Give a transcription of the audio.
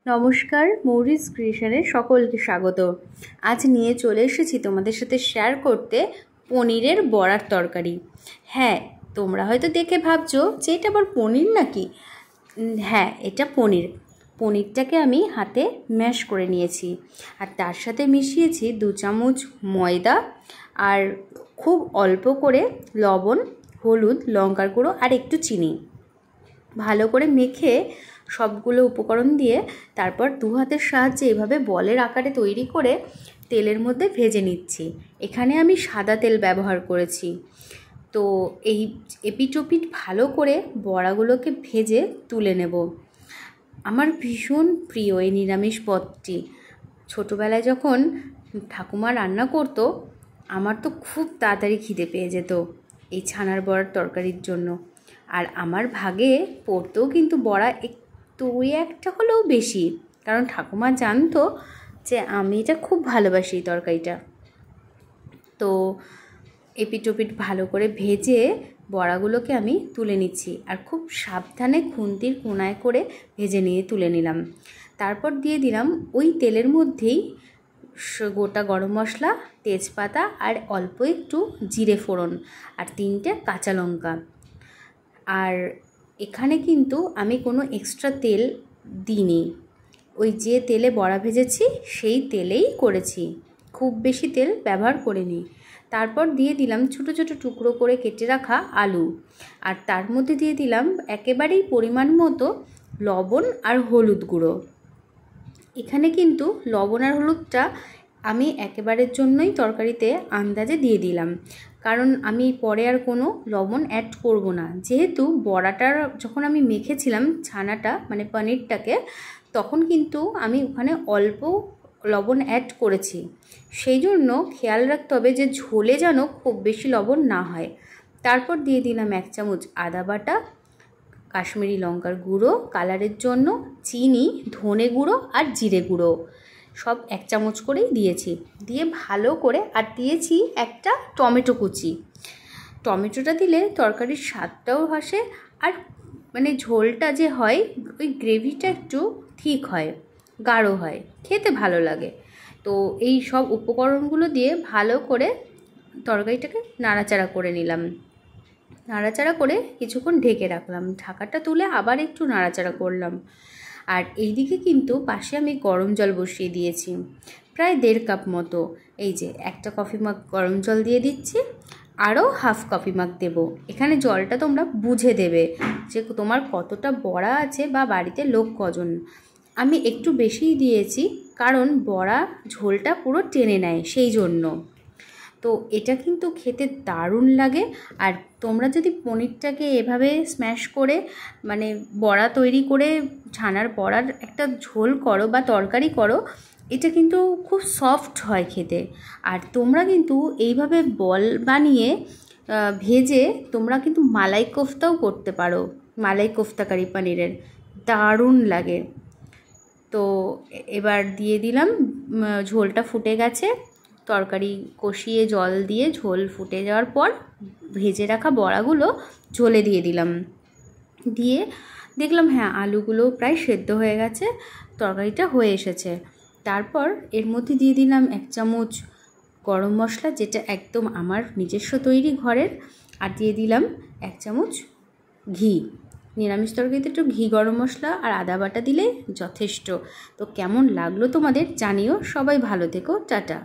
নমস্কার, মৌরিস ক্রিয়েশনে সকলকে স্বাগত। আজ নিয়ে চলে এসেছি তোমাদের সাথে শেয়ার করতে পনিরের বড়ার তরকারি। হ্যাঁ, তোমরা হয়তো দেখে ভাবছো যে এটা আবার পনির নাকি। হ্যাঁ, এটা পনির। পনিরটাকে আমি হাতে ম্যাশ করে নিয়েছি আর তার সাথে মিশিয়েছি 2 চামচ ময়দা আর খুব অল্প করে লবণ, হলুদ, লঙ্কার গুঁড়ো আর একটু চিনি। ভালো করে মেখে সবগুলো উপকরণ দিয়ে তারপর 2 হাতের সাহায্যে এভাবে বলের আকারে তৈরি করে তেলের মধ্যে ভেজে নিচ্ছি। এখানে আমি সাদা তেল ব্যবহার করেছি। তো এই এপিটোপিট ভালো করে বড়াগুলোকে ভেজে তুলে নেব। আমার ভীষণ প্রিয় এই নিরামিষ পদটি। ছোটোবেলায় যখন ঠাকুমা রান্না করতো, আমার তো খুব তাড়াতাড়ি খিদে পেয়ে যেত এই ছানার বড়ার তরকারির জন্য। আর আমার ভাগে পড়তেও কিন্তু বড়া একটু একটা হলেও বেশি, কারণ ঠাকুমা জানতো যে আমি এটা খুব ভালোবাসি তরকারিটা। তো এপিটোপিট ভালো করে ভেজে বড়াগুলোকে আমি তুলে নিচ্ছি আর খুব সাবধানে খুন্তির কোনায় করে ভেজে নিয়ে তুলে নিলাম। তারপর দিয়ে দিলাম ওই তেলের মধ্যেই গোটা গরম মশলা, তেজপাতা আর অল্প একটু জিরে ফোড়ন আর 3টে কাঁচা লঙ্কা। আর এখানে কিন্তু আমি কোনো এক্সট্রা তেল দিইনি, ওই যে তেলে বড়া ভেজেছি সেই তেলেই করেছি, খুব বেশি তেল ব্যবহার করিনি। তারপর দিয়ে দিলাম ছোটো ছোটো টুকরো করে কেটে রাখা আলু আর তার মধ্যে দিয়ে দিলাম একেবারেই পরিমাণ মতো লবণ আর হলুদ গুঁড়ো। এখানে কিন্তু লবণ আর হলুদটা আমি একেবারের জন্যই তরকারিতে আন্দাজে দিয়ে দিলাম, কারণ আমি পরে আর কোনো লবণ অ্যাড করব না। যেহেতু বড়াটার যখন আমি মেখেছিলাম ছানাটা মানে পনিরটাকে, তখন কিন্তু আমি ওখানে অল্প লবণ অ্যাড করেছি। সেই জন্য খেয়াল রাখতে হবে যে ঝোলে যেন খুব বেশি লবণ না হয়। তারপর দিয়ে দিলাম 1 চামচ আদা বাটা, কাশ্মীরি লঙ্কার গুঁড়ো কালারের জন্য, চিনি, ধনে গুঁড়ো আর জিরে গুঁড়ো সব 1 চামচ করেই দিয়েছি। দিয়ে ভালো করে আর দিয়েছি একটা টমেটো কুচি। টমেটোটা দিলে তরকারির স্বাদটাও আসে আর মানে ঝোলটা যে হয় ওই গ্রেভিটা একটু ঠিক হয়, গাঢ় হয়, খেতে ভালো লাগে। তো এই সব উপকরণগুলো দিয়ে ভালো করে তরকারিটাকে নাড়াচাড়া করে নিলাম। নাড়াচাড়া করে কিছুক্ষণ ঢেকে রাখলাম, ঢাকাটা তুলে আবার একটু নাড়াচাড়া করলাম। আর এইদিকে কিন্তু পাশে আমি গরম জল বসিয়ে দিয়েছি প্রায় 1.5 কাপ মতো। এই যে একটা কফি মাগ গরম জল দিয়ে দিচ্ছি, আরও হাফ কফি মাগ দেব। এখানে জলটা তোমরা বুঝে দেবে যে তোমার কতটা বড়া আছে বা বাড়িতে লোক কজন। আমি একটু বেশিই দিয়েছি কারণ বড়া ঝোলটা পুরো টেনে নেয় সেই জন্য। তো এটা কিন্তু খেতে দারুণ লাগে। আর তোমরা যদি পনিরটাকে এভাবে স্ম্যাশ করে মানে বড়া তৈরি করে ছানার বড়ার একটা ঝোল করো বা তরকারি করো, এটা কিন্তু খুব সফট হয় খেতে। আর তোমরা কিন্তু এইভাবে বল বানিয়ে ভেজে তোমরা কিন্তু মালাই কোফতাও করতে পারো, মালাই কোফতা কারি পনিরের, দারুণ লাগে। তো এবার দিয়ে দিলাম, ঝোলটা ফুটে গেছে, তরকারি কষিয়ে জল দিয়ে ঝোল ফুটে যাওয়ার পর ভেজে রাখা বড়াগুলো ঝোলে দিয়ে দিলাম। দিয়ে দেখলাম হ্যাঁ আলুগুলো প্রায় সেদ্ধ হয়ে গেছে, তরকারিটা হয়ে এসেছে। তারপর এর মধ্যে দিয়ে দিলাম 1 চামচ গরম মশলা, যেটা একদম আমার নিজস্ব তৈরি ঘরের, আর দিয়ে দিলাম 1 চামচ ঘি। নিরামিষ তরকারিতে একটু ঘি, গরম মশলা আর আদা বাটা দিলে যথেষ্ট। তো কেমন লাগলো তোমাদের জানিও। সবাই ভালো থেকো, টাটা।